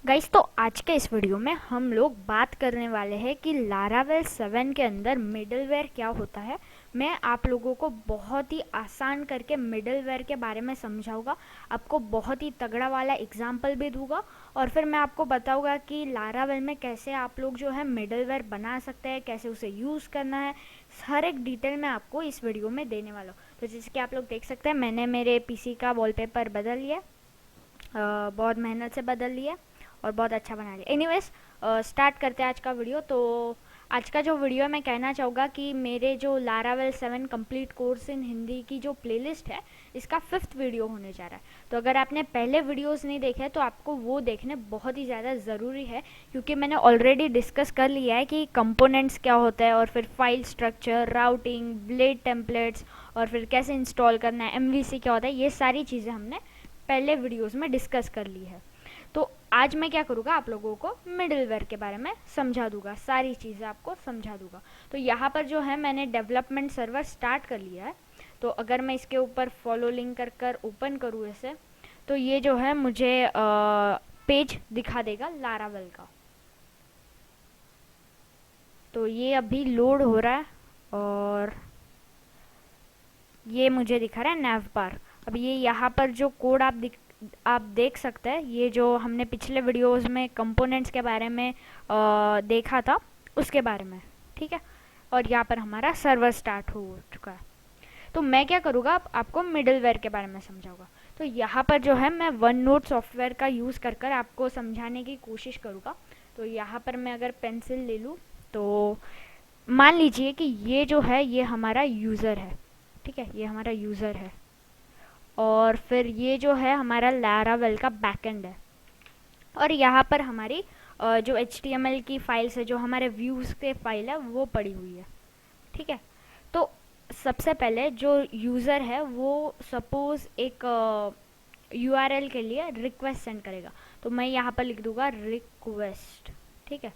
Guys, तो आज के इस वीडियो में हम लोग बात करने वाले हैं कि लारावेल 7 के अंदर मिडलवेयर क्या होता है। मैं आप लोगों को बहुत ही आसान करके मिडलवेयर के बारे में समझाऊंगा, आपको बहुत ही तगड़ा वाला एग्जाम्पल भी दूंगा और फिर मैं आपको बताऊंगा कि लारावेल में कैसे आप लोग जो है मिडलवेयर बना सकते हैं, कैसे उसे यूज़ करना है। हर एक डिटेल मैं आपको इस वीडियो में देने वाला हूँ। तो जैसे कि आप लोग देख सकते हैं, मैंने मेरे पीसी का वॉलपेपर बदल लिया, बहुत मेहनत से बदल लिया और बहुत अच्छा बना लिया। एनीवेज, स्टार्ट करते हैं आज का वीडियो। तो आज का जो वीडियो मैं कहना चाहूँगा कि मेरे जो Laravel 7 complete course in Hindi की जो प्लेलिस्ट है, इसका 5th वीडियो होने जा रहा है। तो अगर आपने पहले वीडियोस नहीं देखे तो आपको वो देखने बहुत ही ज़्यादा ज़रूरी है, क्योंकि मैंने ऑलरेडी डिस्कस कर लिया है कि कंपोनेंट्स क्या होता है और फिर file structure, routing, blade templates और फिर कैसे इंस्टॉल करना है, एमवीसी क्या होता है, ये सारी चीज़ें हमने पहले वीडियोस में डिस्कस कर ली है। तो आज मैं क्या करूँगा, आप लोगों को मिडलवेयर के बारे में समझा दूंगा, सारी चीज़ें आपको समझा दूंगा। तो यहाँ पर जो है मैंने डेवलपमेंट सर्वर स्टार्ट कर लिया है। तो अगर मैं इसके ऊपर फॉलो लिंक कर कर ओपन करूँ इसे, तो ये जो है मुझे पेज दिखा देगा लारावेल का। तो ये अभी लोड हो रहा है और ये मुझे दिखा रहा है नैव बार। अब ये यहाँ पर जो कोड आप देख सकते हैं, ये जो हमने पिछले वीडियोस में कंपोनेंट्स के बारे में देखा था, उसके बारे में, ठीक है। और यहाँ पर हमारा सर्वर स्टार्ट हो चुका है। तो मैं क्या करूँगा, आपको मिडलवेयर के बारे में समझाऊंगा। तो यहाँ पर जो है मैं वन नोट सॉफ्टवेयर का यूज़ कर कर आपको समझाने की कोशिश करूँगा। तो यहाँ पर मैं अगर पेंसिल ले लूँ, तो मान लीजिए कि ये जो है ये हमारा यूज़र है, ठीक है, ये हमारा यूज़र है। और फिर ये जो है हमारा लारावेल का बैकएंड है। और यहाँ पर हमारी जो HTML की फाइल्स है, जो हमारे व्यूज़ के फाइल है, वो पड़ी हुई है, ठीक है। तो सबसे पहले जो यूज़र है वो सपोज़ एक URL के लिए रिक्वेस्ट सेंड करेगा। तो मैं यहाँ पर लिख दूँगा रिक्वेस्ट, ठीक है।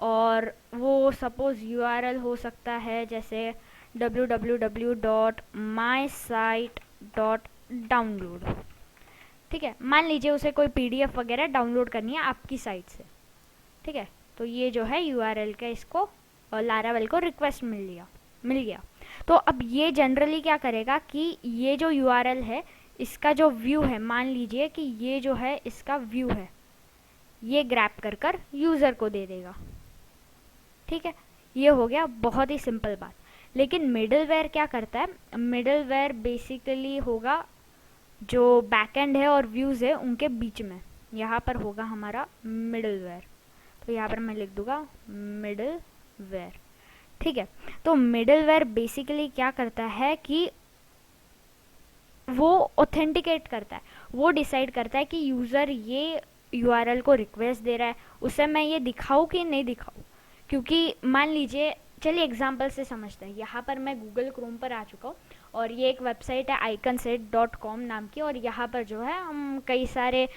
और वो सपोज़ URL हो सकता है जैसे www.mysite.download, ठीक है। मान लीजिए उसे कोई PDF वगैरह डाउनलोड करनी है आपकी साइट से, ठीक है। तो ये जो है URL का इसको लारावेल को रिक्वेस्ट मिल गया। तो अब ये जनरली क्या करेगा कि ये जो URL है, इसका जो व्यू है, मान लीजिए कि ये जो है इसका व्यू है, ये ग्रैब कर कर यूज़र को दे देगा, ठीक है। ये हो गया बहुत ही सिंपल बात। लेकिन मिडलवेयर क्या करता है, मिडलवेयर बेसिकली होगा जो बैकएंड है और व्यूज़ है उनके बीच में, यहाँ पर होगा हमारा मिडलवेयर। तो यहाँ पर मैं लिख दूंगा मिडलवेयर, ठीक है। तो मिडलवेयर बेसिकली क्या करता है कि वो ऑथेंटिकेट करता है, वो डिसाइड करता है कि यूज़र ये URL को रिक्वेस्ट दे रहा है, उसे मैं ये दिखाऊँ कि नहीं दिखाऊँ। क्योंकि मान लीजिए, चलिए एग्जाम्पल से समझते हैं। यहाँ पर मैं गूगल क्रोम पर आ चुका हूँ और ये एक वेबसाइट है iconset.com नाम की, और यहाँ पर जो है हम कई सारे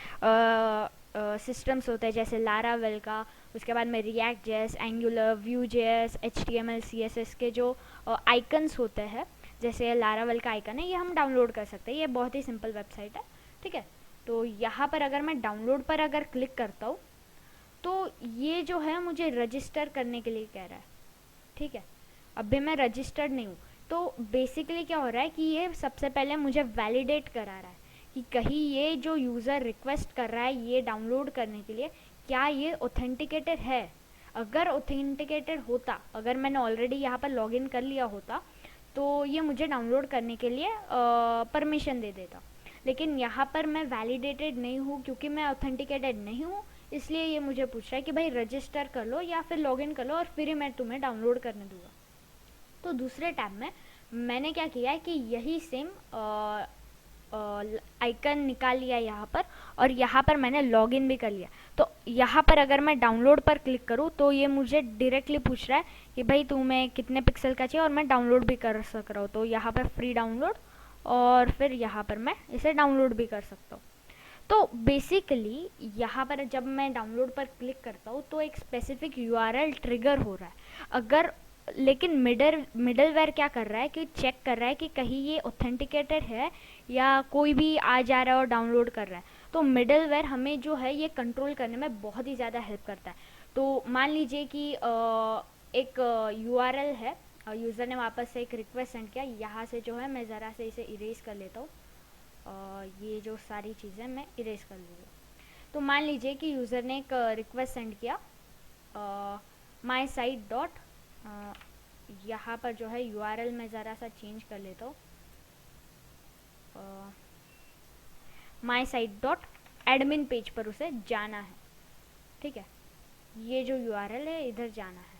सिस्टम्स होते हैं, जैसे लारावेल का, उसके बाद में react JS, angular, Vue JS, HTML CSS के जो आइकन्स होते हैं, जैसे लारावेल का आइकन है, ये हम डाउनलोड कर सकते हैं। ये बहुत ही सिंपल वेबसाइट है, ठीक है। तो यहाँ पर अगर मैं डाउनलोड पर अगर क्लिक करता हूँ, तो ये जो है मुझे रजिस्टर करने के लिए कह रहा है, ठीक है। अभी मैं रजिस्टर्ड नहीं हूँ। तो बेसिकली क्या हो रहा है कि ये सबसे पहले मुझे वैलिडेट करा रहा है कि कहीं ये जो यूज़र रिक्वेस्ट कर रहा है ये डाउनलोड करने के लिए, क्या ये ऑथेंटिकेटेड है। अगर ऑथेंटिकेटेड होता, अगर मैंने ऑलरेडी यहाँ पर लॉगिन कर लिया होता, तो ये मुझे डाउनलोड करने के लिए परमिशन दे देता। लेकिन यहाँ पर मैं वैलिडेटेड नहीं हूँ, क्योंकि मैं ऑथेंटिकेटेड नहीं हूँ, इसलिए ये मुझे पूछ रहा है कि भाई रजिस्टर कर लो या फिर लॉगिन कर लो और फिर ही मैं तुम्हें डाउनलोड करने दूंगा। तो दूसरे टैब में मैंने क्या किया है कि यही सेम आइकन निकाल लिया यहाँ पर, और यहाँ पर मैंने लॉगिन भी कर लिया। तो यहाँ पर अगर मैं डाउनलोड पर क्लिक करूँ, तो ये मुझे डायरेक्टली पूछ रहा है कि भाई तुम्हें कितने पिक्सल का चाहिए, और मैं डाउनलोड भी कर सक रहा हूँ। तो यहाँ पर फ्री डाउनलोड, और फिर यहाँ पर मैं इसे डाउनलोड भी कर सकता हूँ। तो बेसिकली यहाँ पर जब मैं डाउनलोड पर क्लिक करता हूँ, तो एक स्पेसिफिक URL ट्रिगर हो रहा है। अगर लेकिन मिडलवेयर क्या कर रहा है कि चेक कर रहा है कि कहीं ये ऑथेंटिकेटेड है या कोई भी आ जा रहा है और डाउनलोड कर रहा है। तो मिडलवेयर हमें जो है ये कंट्रोल करने में बहुत ही ज़्यादा हेल्प करता है। तो मान लीजिए कि एक URL है, यूज़र ने वापस से एक रिक्वेस्ट सेंड किया, यहाँ से जो है मैं ज़रा से इसे इरेज कर लेता हूँ, ये जो सारी चीज़ें मैं इरेज कर लूँगी। तो मान लीजिए कि यूज़र ने एक रिक्वेस्ट सेंड किया माई साइट डॉट, यहाँ पर जो है URL मैं ज़रा सा चेंज कर लेता हूँ, माई साइट डॉट एडमिन पेज पर उसे जाना है, ठीक है, ये जो URL है इधर जाना है,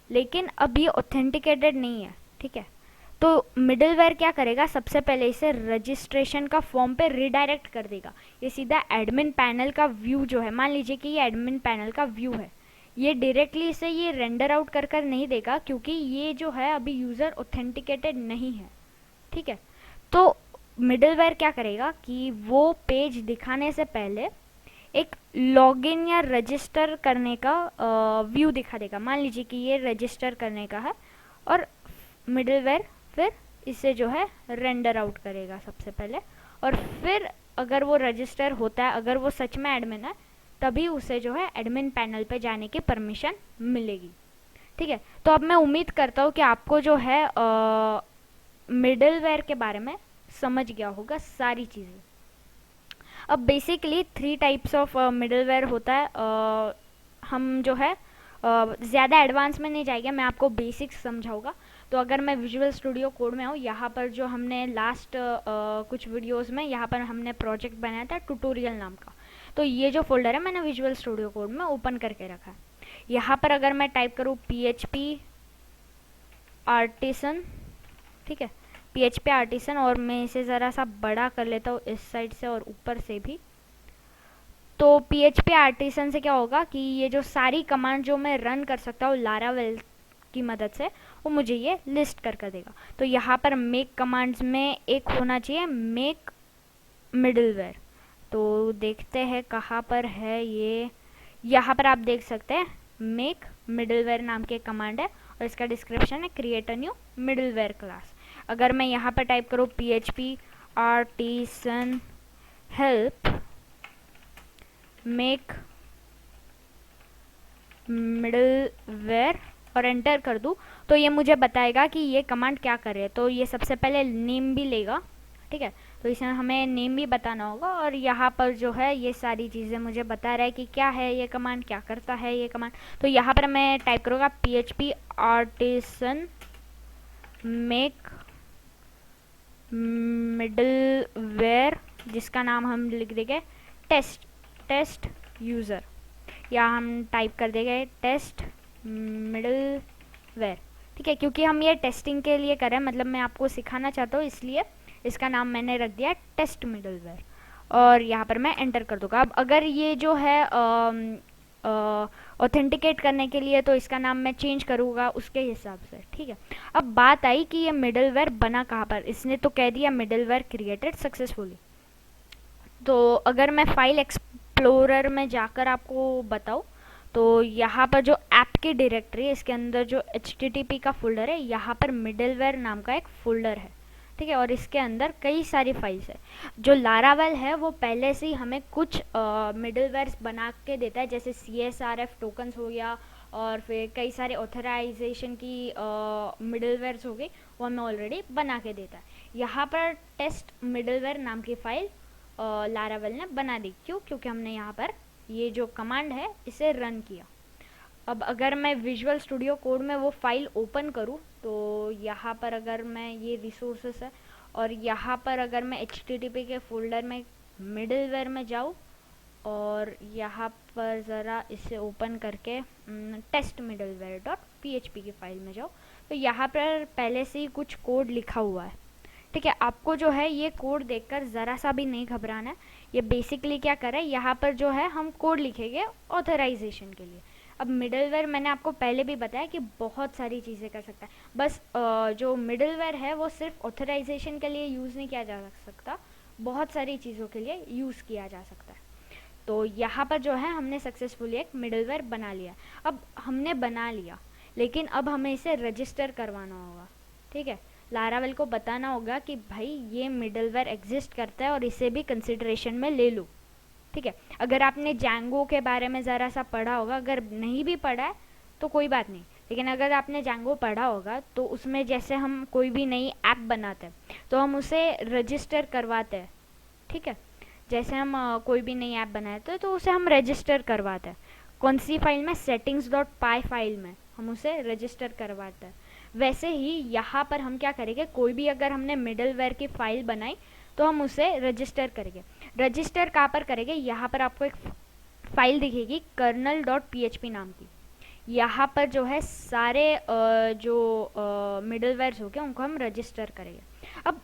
लेकिन अब ये ऑथेंटिकेटेड नहीं है, ठीक है। तो मिडलवेयर क्या करेगा, सबसे पहले इसे रजिस्ट्रेशन का फॉर्म पे रिडायरेक्ट कर देगा। ये सीधा एडमिन पैनल का व्यू जो है, मान लीजिए कि ये एडमिन पैनल का व्यू है, ये डायरेक्टली इसे ये रेंडर आउट कर कर नहीं देगा, क्योंकि ये जो है अभी यूज़र ऑथेंटिकेटेड नहीं है, ठीक है। तो मिडलवेयर क्या करेगा कि वो पेज दिखाने से पहले एक लॉगिन या रजिस्टर करने का व्यू दिखा देगा। मान लीजिए कि ये रजिस्टर करने का है, और मिडलवेयर फिर इसे जो है रेंडर आउट करेगा सबसे पहले, और फिर अगर वो रजिस्टर होता है, अगर वो सच में एडमिन है, तभी उसे जो है एडमिन पैनल पे जाने की परमिशन मिलेगी, ठीक है। तो अब मैं उम्मीद करता हूँ कि आपको जो है मिडलवेयर के बारे में समझ गया होगा सारी चीज़ें। अब बेसिकली 3 टाइप्स ऑफ मिडलवेयर होता है। हम जो है ज़्यादा एडवांस में नहीं जाएंगे, मैं आपको बेसिक्स समझाऊंगा। तो अगर मैं विजुअल स्टूडियो कोड में हूँ, यहाँ पर जो हमने लास्ट कुछ वीडियोस में यहाँ पर हमने प्रोजेक्ट बनाया था ट्यूटोरियल नाम का, तो ये जो फोल्डर है मैंने विजुअल स्टूडियो कोड में ओपन करके रखा है। यहाँ पर अगर मैं टाइप करूँ PHP आर्टिसन, ठीक है, PHP आर्टिसन, और मैं इसे ज़रा सा बड़ा कर लेता हूँ इस साइड से और ऊपर से भी। तो PHP आर्टिसन से क्या होगा कि ये जो सारी कमांड जो मैं रन कर सकता हूँ लारावेल की मदद से, वो मुझे ये लिस्ट कर देगा। तो यहाँ पर मेक कमांड्स में एक होना चाहिए मेक मिडलवेयर। तो देखते हैं कहाँ पर है ये, यहाँ पर आप देख सकते हैं मेक मिडलवेयर नाम की एक कमांड है, और इसका डिस्क्रिप्शन है create a new middleware class. अगर मैं यहाँ पर टाइप करूँ PHP artisan help make middleware और एंटर कर दूँ, तो ये मुझे बताएगा कि ये कमांड क्या करे। तो ये सबसे पहले नेम भी लेगा, ठीक है, तो इसमें हमें नेम भी बताना होगा, और यहाँ पर जो है ये सारी चीज़ें मुझे बता रहा है कि क्या है ये कमांड, क्या करता है ये कमांड। तो यहाँ पर मैं टाइप करूँगा PHP आर्टिसन मेक मिडलवेयर, जिसका नाम हम लिख देंगे टेस्ट यूज़र, या हम टाइप कर देंगे टेस्ट मिडलवेयर, ठीक है, क्योंकि हम ये टेस्टिंग के लिए कर रहे हैं, मतलब मैं आपको सिखाना चाहता हूँ, इसलिए इसका नाम मैंने रख दिया टेस्ट मिडलवेयर, और यहाँ पर मैं एंटर कर दूँगा। अब अगर ये जो है ऑथेंटिकेट करने के लिए, तो इसका नाम मैं चेंज करूँगा उसके हिसाब से, ठीक है। अब बात आई कि ये मिडलवेयर बना कहाँ पर, इसने तो कह दिया मिडलवेयर क्रिएटेड सक्सेसफुली। तो अगर मैं फाइल एक्सप्लोरर में जाकर आपको बताऊँ, तो यहाँ पर जो ऐप की डायरेक्टरी है, इसके अंदर जो HTTP का फोल्डर है, यहाँ पर मिडलवेयर नाम का एक फोल्डर है, ठीक है, और इसके अंदर कई सारी फाइल्स है। जो लारावेल है वो पहले से ही हमें कुछ मिडलवेयर्स बना के देता है, जैसे CSRF टोकन्स हो गया, और फिर कई सारे ऑथराइजेशन की मिडलवेयर्स हो गई, वो हमें ऑलरेडी बना के देता है। यहाँ पर टेस्ट मिडलवेयर नाम की फ़ाइल लारावेल ने बना दी, क्यों, क्योंकि हमने यहाँ पर ये जो कमांड है इसे रन किया। अब अगर मैं विजुअल स्टूडियो कोड में वो फाइल ओपन करूँ, तो यहाँ पर अगर मैं ये रिसोर्सेस है, और यहाँ पर अगर मैं HTTP के फोल्डर में मिडलवेयर में जाऊँ, और यहाँ पर ज़रा इसे ओपन करके टेस्ट मिडलवेयर .php की फाइल में जाओ, तो यहाँ पर पहले से ही कुछ कोड लिखा हुआ है, ठीक है। आपको जो है ये कोड देखकर ज़रा सा भी नहीं घबराना है। ये बेसिकली क्या कर रहा है, यहाँ पर जो है हम कोड लिखेंगे ऑथराइजेशन के लिए। अब मिडलवेयर मैंने आपको पहले भी बताया कि बहुत सारी चीज़ें कर सकता है, बस जो मिडलवेयर है वो सिर्फ ऑथराइजेशन के लिए यूज़ नहीं किया जा सकता, बहुत सारी चीज़ों के लिए यूज़ किया जा सकता है। तो यहाँ पर जो है हमने सक्सेसफुली एक मिडलवेयर बना लिया। अब हमने बना लिया, लेकिन अब हमें इसे रजिस्टर करवाना होगा, ठीक है। लारावेल को बताना होगा कि भाई ये मिडलवेयर एग्जिस्ट करता है और इसे भी कंसिडरेशन में ले लो, ठीक है। अगर आपने जैंगो के बारे में ज़रा सा पढ़ा होगा, अगर नहीं भी पढ़ा है तो कोई बात नहीं, लेकिन अगर आपने जैंगो पढ़ा होगा तो उसमें जैसे हम कोई भी नई ऐप बनाते हैं तो हम उसे रजिस्टर करवाते हैं, ठीक है। जैसे हम कोई भी नई ऐप बनाते हैं तो उसे हम रजिस्टर करवाते हैं। कौन सी फाइल में? सेटिंग्स डॉट पाई फाइल में हम उसे रजिस्टर करवाते हैं। वैसे ही यहाँ पर हम क्या करेंगे, कोई भी अगर हमने मिडलवेयर की फाइल बनाई तो हम उसे रजिस्टर करेंगे। रजिस्टर कहाँ पर करेंगे? यहाँ पर आपको एक फाइल दिखेगी kernel.php नाम की। यहाँ पर जो है सारे जो मिडलवेयर्स हो गए उनको हम रजिस्टर करेंगे। अब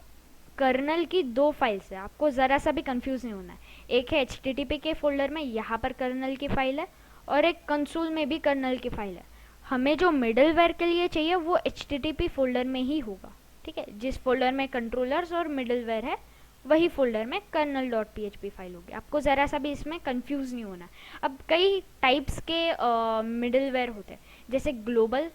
कर्नल की दो फाइल्स है, आपको ज़रा सा भी कंफ्यूज नहीं होना है। एक है HTTP के फोल्डर में, यहाँ पर कर्नल की फाइल है, और एक कंसोल में भी कर्नल की फाइल है। हमें जो मिडलवेयर के लिए चाहिए वो HTTP फोल्डर में ही होगा, ठीक है। जिस फोल्डर में कंट्रोलर्स और मिडलवेयर है वही फोल्डर में kernel.php फाइल होगी। आपको ज़रा सा भी इसमें कंफ्यूज नहीं होना। अब कई टाइप्स के मिडलवेयर होते हैं, जैसे ग्लोबल,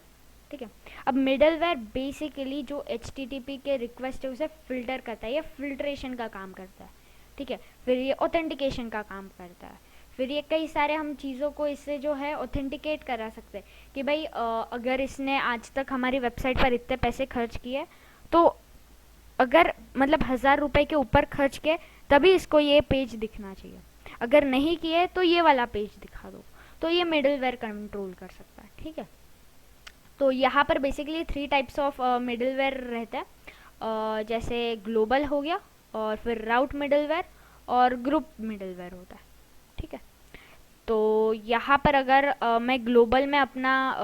ठीक है। अब मिडलवेयर बेसिकली जो HTTP के रिक्वेस्ट है उसे फिल्टर करता है, ये फिल्ट्रेशन का काम करता है, ठीक है। फिर ये ऑथेंटिकेशन का काम करता है, फिर ये कई सारे हम चीज़ों को इससे जो है ऑथेंटिकेट करा सकते हैं कि भाई अगर इसने आज तक हमारी वेबसाइट पर इतने पैसे खर्च किए, तो अगर मतलब 1000 रुपये के ऊपर खर्च किए तभी इसको ये पेज दिखना चाहिए, अगर नहीं किए तो ये वाला पेज दिखा दो। तो ये मिडलवेयर कंट्रोल कर सकता है, ठीक है। तो यहाँ पर बेसिकली 3 टाइप्स ऑफ मिडलवेयर रहता है, जैसे ग्लोबल हो गया, और फिर राउट मिडलवेयर और ग्रुप मिडलवेयर होता है, ठीक है। तो यहाँ पर अगर मैं ग्लोबल में अपना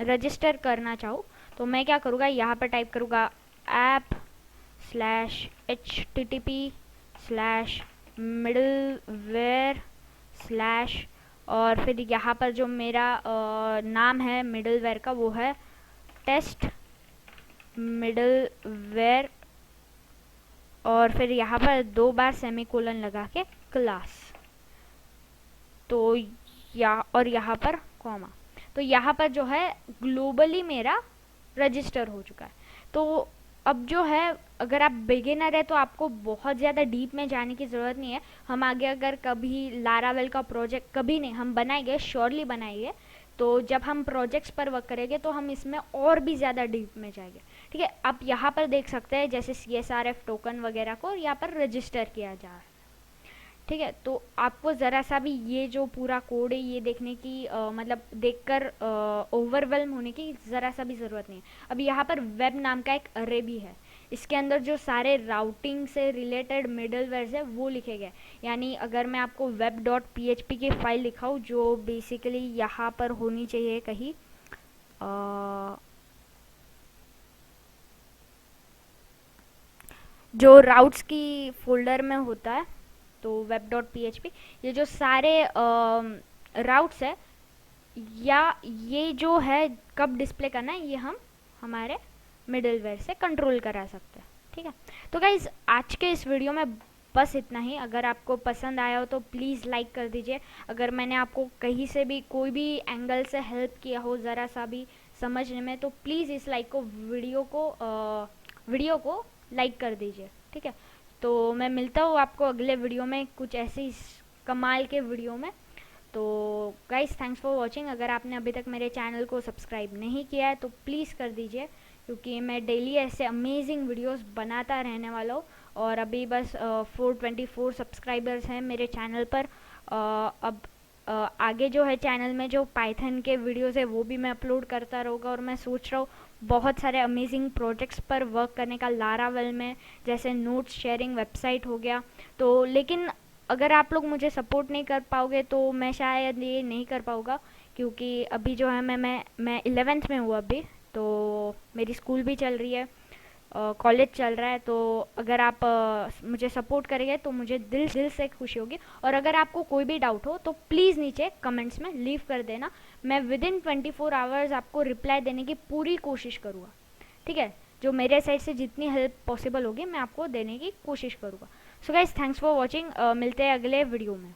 रजिस्टर करना चाहूँ तो मैं क्या करूँगा, यहाँ पर टाइप करूँगा app/http/middleware/ और फिर यहाँ पर जो मेरा नाम है मिडलवेयर का वो है टेस्ट मिडलवेयर, और फिर यहाँ पर 2 बार सेमीकोलन लगा के क्लास, तो और यहाँ पर कॉमा। तो यहाँ पर जो है ग्लोबली मेरा रजिस्टर हो चुका है। तो अब जो है अगर आप बिगिनर है तो आपको बहुत ज़्यादा डीप में जाने की ज़रूरत नहीं है। हम आगे अगर कभी लारावेल का प्रोजेक्ट, कभी नहीं, हम बनाएंगे, श्योरली बनाएंगे, तो जब हम प्रोजेक्ट्स पर वर्क करेंगे तो हम इसमें और भी ज़्यादा डीप में जाएंगे, ठीक है। आप यहाँ पर देख सकते हैं जैसे CSRF टोकन वगैरह को यहाँ पर रजिस्टर किया जा रहा है, ठीक है। तो आपको ज़रा सा भी ये जो पूरा कोड है ये देखने की मतलब देखकर ओवरवेल्म होने की ज़रा सा भी ज़रूरत नहीं है। अब यहाँ पर वेब नाम का एक अरे भी है, इसके अंदर जो सारे राउटिंग से रिलेटेड मिडलवेयर्स है वो लिखे गए। यानी अगर मैं आपको web.php की फाइल दिखाऊँ जो बेसिकली यहाँ पर होनी चाहिए कहीं, जो राउट्स की फोल्डर में होता है, तो web.php, ये जो सारे राउट्स है या ये जो है कब डिस्प्ले करना है ये हम हमारे मिडलवेयर से कंट्रोल करा सकते हैं, ठीक है। तो गाइज आज के इस वीडियो में बस इतना ही। अगर आपको पसंद आया हो तो प्लीज़ लाइक कर दीजिए। अगर मैंने आपको कहीं से भी कोई भी एंगल से हेल्प किया हो ज़रा सा भी समझने में, तो प्लीज़ इस वीडियो को लाइक कर दीजिए, ठीक है। तो मैं मिलता हूँ आपको अगले वीडियो में कुछ ऐसे ही कमाल के वीडियो में। तो गाइस थैंक्स फॉर वॉचिंग। अगर आपने अभी तक मेरे चैनल को सब्सक्राइब नहीं किया है तो प्लीज़ कर दीजिए, क्योंकि मैं डेली ऐसे अमेजिंग वीडियोस बनाता रहने वाला हूँ। और अभी बस 424 सब्सक्राइबर्स हैं मेरे चैनल पर। अब आगे जो है चैनल में जो पाइथन के वीडियोस है वो भी मैं अपलोड करता रहूँगा, और मैं सोच रहा हूँ बहुत सारे अमेजिंग प्रोजेक्ट्स पर वर्क करने का लारावेल में, जैसे नोट्स शेयरिंग वेबसाइट हो गया। तो लेकिन अगर आप लोग मुझे सपोर्ट नहीं कर पाओगे तो मैं शायद ये नहीं कर पाऊँगा, क्योंकि अभी जो है मैं 11th में हूँ अभी, तो मेरी स्कूल भी चल रही है, कॉलेज चल रहा है। तो अगर आप मुझे सपोर्ट करेंगे तो मुझे दिल से खुशी होगी। और अगर आपको कोई भी डाउट हो तो प्लीज़ नीचे कमेंट्स में लीव कर देना, मैं विदिन 24 आवर्स आपको रिप्लाई देने की पूरी कोशिश करूँगा, ठीक है। जो मेरे साइड से जितनी हेल्प पॉसिबल होगी मैं आपको देने की कोशिश करूँगा। So guys thanks for watching, मिलते हैं अगले वीडियो में।